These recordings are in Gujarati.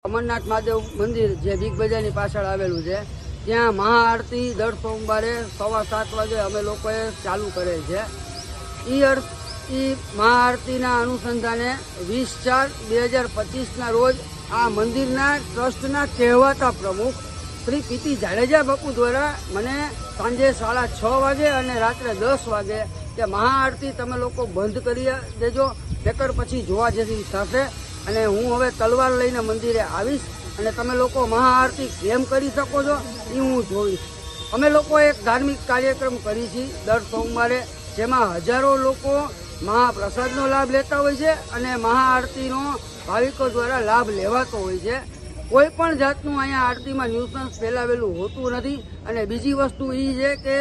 અમરનાથ મહાદેવ મંદિર જે બિગ બજારની પાછળ આવેલું છે ત્યાં મહાઆરતી દર સોમવારે 7:15 વાગે અમે લોકોએ ચાલુ કરે છે। એ મહાઆરતીના અનુસંધાને 20/4/2025ના રોજ આ મંદિરના ટ્રસ્ટના કહેવાતા પ્રમુખ શ્રી પીટી જાડેજા બાપુ દ્વારા મને સાંજે 6:30 વાગે અને રાત્રે 10 વાગે કે મહાઆરતી તમે લોકો બંધ કરી દેજો, નકર પછી જોવા જેવી થશે અને હું હવે તલવાર લઈને મંદિરે આવીશ અને તમે લોકો મહાઆરતી કેમ કરી શકો છો એ હું જોઈશ। અમે લોકો એક ધાર્મિક કાર્યક્રમ કરી છે દર સોમવારે, જેમાં હજારો લોકો મહાપ્રસાદનો લાભ લેતા હોય છે અને મહાઆરતીનો ભાવિકો દ્વારા લાભ લેવાતો હોય છે। કોઈ પણ જાતનું અહીંયા આરતીમાં ન્યુસન્સ ફેલાવેલું હોતું નથી। અને બીજી વસ્તુ એ છે કે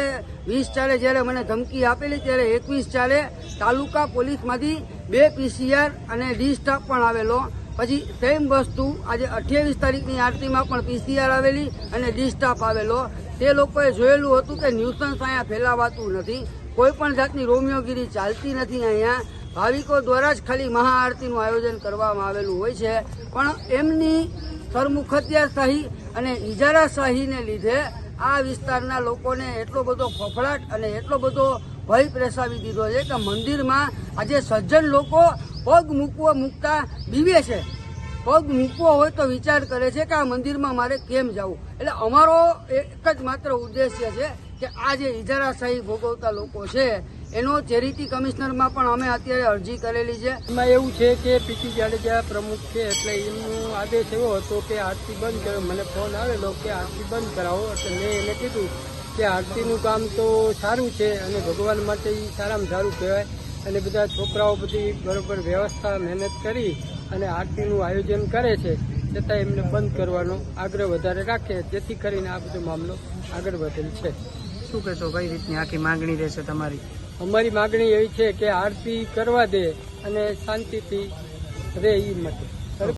20/4 જ્યારે મને ધમકી આપેલી ત્યારે 21/4 તાલુકા પોલીસમાંથી 2 PCR અને ડી સ્ટાફ પણ આવેલો। પછી સેમ વસ્તુ આજે 28 તારીખની આરતીમાં પણ PCR આવેલી અને ડી સ્ટાફ આવેલો। તે લોકોએ જોયેલું હતું કે ન્યુસન્સ અહીંયા ફેલાવાતું નથી, કોઈ પણ જાતની રોમિયોગીરી ચાલતી નથી। અહીંયા ભાવિકો દ્વારા જ ખાલી મહાઆરતીનું આયોજન કરવામાં આવેલું હોય છે, પણ એમની સરમુખત્યારશાહી અને ઇજારાશાહીને લીધે આ વિસ્તારના લોકોને એટલો બધો ફફડાટ અને એટલો બધો ભય પ્રસાવી દીધો છે કે મંદિરમાં આજે સજ્જન લોકો પગ મૂકતા બીવે છે। પગ મૂકવો હોય તો વિચાર કરે છે કે આ મંદિરમાં મારે કેમ જવું। એટલે અમારો એક જ માત્ર ઉદ્દેશ્ય છે કે આ જે ઇજારાશાહી ભોગવતા લોકો છે એનો ચેરિટી કમિશનરમાં પણ અમે અત્યારે અરજી કરેલી છે। એમાં એવું છે કે પીટી જાડેજા પ્રમુખ છે એટલે એમનો આદેશ એવો હતો કે આરતી બંધ કરો। મને ફોન આવેલો કે આરતી બંધ કરાવો, એટલે મેં એને કીધું કે આરતીનું કામ તો સારું છે અને ભગવાન માટે એ સારામાં સારું કહેવાય અને બધા છોકરાઓ બધી બરોબર વ્યવસ્થા મહેનત કરી અને આરતીનું આયોજન કરે છે, છતાં એમને બંધ કરવાનો આગ્રહ વધારે રાખે, જેથી કરીને આ બધો મામલો આગળ વધેલ છે। શું કહેશો, કઈ રીતની આખી માંગણી રહેશે તમારી? અમારી માગણી એવી છે કે આરતી કરવા દે અને શાંતિથી રહે એ માટે।